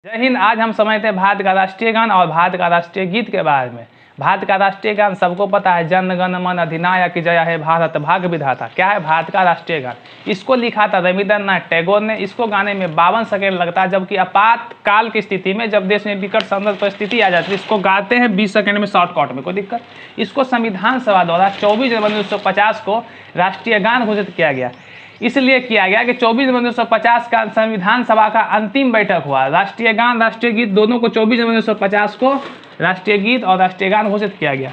जय हिंद। आज हम समझते हैं भारत का राष्ट्रीय गान और भारत का राष्ट्रीय गीत के बारे में। भारत का राष्ट्रीय गान सबको पता है, जन गण मन अधिनायक जय हे भारत भाग्य विधाता। क्या है भारत का राष्ट्रीय गान? इसको लिखा था रविंद्रनाथ टैगोर ने। इसको गाने में 52 सेकेंड लगता है, जबकि आपातकाल की स्थिति में जब देश में विकट संकट परिस्थिति आ जाती है इसको गाते हैं 20 सेकेंड में शॉर्टकट में, कोई दिक्कत। इसको संविधान सभा द्वारा 24 जनवरी 1950 को राष्ट्रीय गान घोषित किया गया। इसलिए किया गया कि 24 जनवरी 1950 का संविधान सभा का अंतिम बैठक हुआ। राष्ट्रीय गान राष्ट्रीय गीत दोनों को 24 जनवरी 1950 को राष्ट्रीय गीत और राष्ट्रीय गान घोषित किया गया।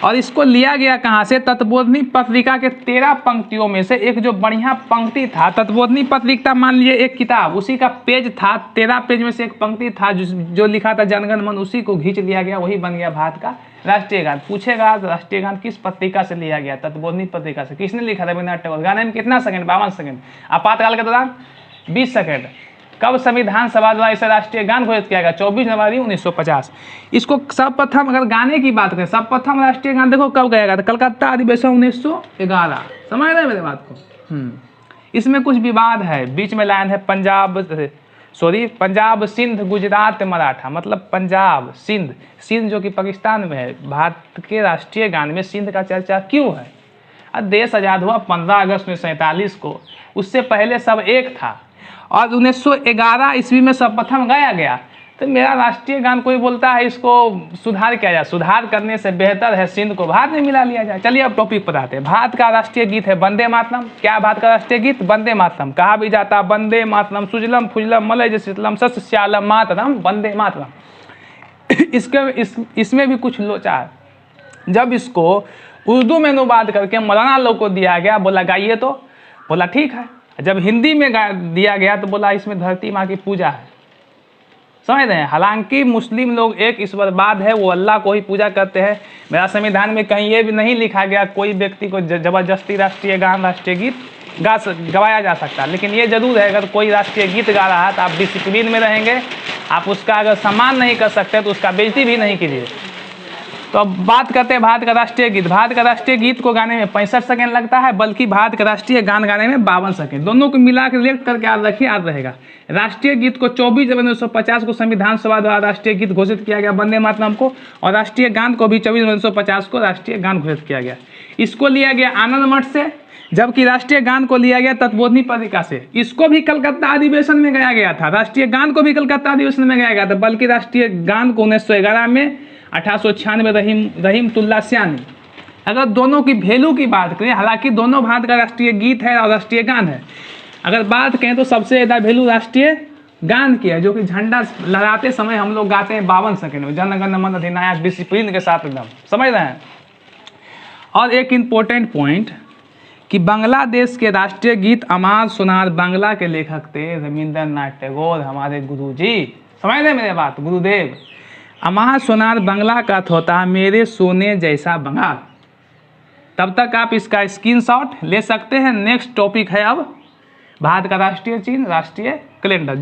और इसको लिया गया कहाँ से? तत्वबोधिनी पत्रिका के 13 पंक्तियों में से एक जो बढ़िया पंक्ति था। तत्वबोधिनी पत्रिका मान लीजिए एक किताब, उसी का पेज था, 13 पेज में से एक पंक्ति था जो लिखा था जनगण मन, उसी को खींच लिया गया, वही बन गया भारत का राष्ट्रीय गान। पूछेगा राष्ट्रीय गान किस पत्रिका से लिया गया? तत्वबोधिनी पत्रिका से। किसने लिखा? रविंद्रनाथ टैगोर। गाने में कितना सेकंड? 52 सेकंड। आपातकाल के दौरान 20 सेकंड। कब संविधान सभा द्वारा इसे राष्ट्रीय गान घोषित किया गया? 24 जनवरी 1950। इसको सर्वप्रथम अगर गाने की बात करें, सर्वप्रथम राष्ट्रीय गान देखो कब गाया गया था? कलकत्ता अधिवेशन 1911। समझ रहे हैं मेरे बात को? इसमें कुछ विवाद है, बीच में लाइन है पंजाब सिंध गुजरात मराठा, मतलब पंजाब सिंध, सिंध जो कि पाकिस्तान में है। भारत के राष्ट्रीय गान में सिंध का चर्चा क्यों है? अब देश आज़ाद हुआ 15 अगस्त 1947 को, उससे पहले सब एक था और 1911 ईस्वी में सर्वप्रथम गाया गया। तो मेरा राष्ट्रीय गान कोई बोलता है इसको सुधार किया जाए, सुधार करने से बेहतर है सिंध को भारत में मिला लिया जाए। चलिए अब टॉपिक पर आते हैं। भारत का राष्ट्रीय गीत है वंदे मातरम। क्या भारत का राष्ट्रीय गीत? वंदे मातरम। कहा भी जाता वंदे मातरम, सुजलम फुजलम मलय शीतलम सस्य श्यामलम मातरम वंदे मातरम। इसमें भी कुछ लोचा है। जब इसको उर्दू में अनुवाद करके मौलाना लोग को दिया गया, बोला गाइए, तो बोला ठीक है। जब हिंदी में दिया गया तो बोला इसमें धरती माँ की पूजा है। समझ रहे हैं? हालांकि मुस्लिम लोग एक ईश्वरवाद है, वो अल्लाह को ही पूजा करते हैं। मेरा संविधान में कहीं ये भी नहीं लिखा गया कोई व्यक्ति को जबरदस्ती राष्ट्रीय गान राष्ट्रीय गीत गवाया जा सकता। लेकिन ये जरूर है, अगर कोई राष्ट्रीय गीत गा रहा है तो आप डिसिप्लिन में रहेंगे। आप उसका अगर सम्मान नहीं कर सकते तो उसका बेइज्जती भी नहीं कीजिए। तो अब बात करते हैं भारत का राष्ट्रीय गीत। भारत का राष्ट्रीय गीत को गाने में 65 सेकंड लगता है, बल्कि भारत का राष्ट्रीय गान गाने में 52 सेकंड। दोनों को मिला के रिलेक्ट करके याद रखिए, याद रहेगा। राष्ट्रीय गीत को 24 जनवरी 1950 को संविधान सभा द्वारा राष्ट्रीय गीत घोषित किया गया वंदे मातरम को, और राष्ट्रीय गान को भी 24 जनवरी 1950 को राष्ट्रीय गान घोषित किया गया। इसको लिया गया आनंद मठ से, जबकि राष्ट्रीय गान को लिया गया तत्वबोधिनी पत्रिका से। इसको भी कलकत्ता अधिवेशन में गाया गया था, राष्ट्रीय गान को भी कलकत्ता अधिवेशन में गाया गया था, बल्कि राष्ट्रीय गान को 1911 में 1896 रहीमतुल्लाह सियानी। अगर दोनों की वैल्यू की बात करें, हालांकि दोनों भारत का राष्ट्रीय गीत है और राष्ट्रीय गान है, अगर बात करें तो सबसे ज़्यादा वैल्यू राष्ट्रीय गान की है, जो कि झंडा लहराते समय हम लोग गाते हैं 52 सेकंड में, जन गण मन अधिनायक डिसिप्लिन के साथ एकदम। समझ रहे हैं? और एक इम्पोर्टेंट पॉइंट कि बांग्लादेश के राष्ट्रीय गीत अमार सोनार बांग्ला के लेखक थे रविंद्रनाथ टैगोर, हमारे गुरु जी। समझ रहे हैं मेरे बात? गुरुदेव। अमार सोनार बांग्ला का अर्थ होता है मेरे सोने जैसा बंगाल। तब तक आप इसका स्क्रीनशॉट ले सकते हैं। नेक्स्ट टॉपिक है अब भारत का राष्ट्रीय चिन्ह, राष्ट्रीय कैलेंडर।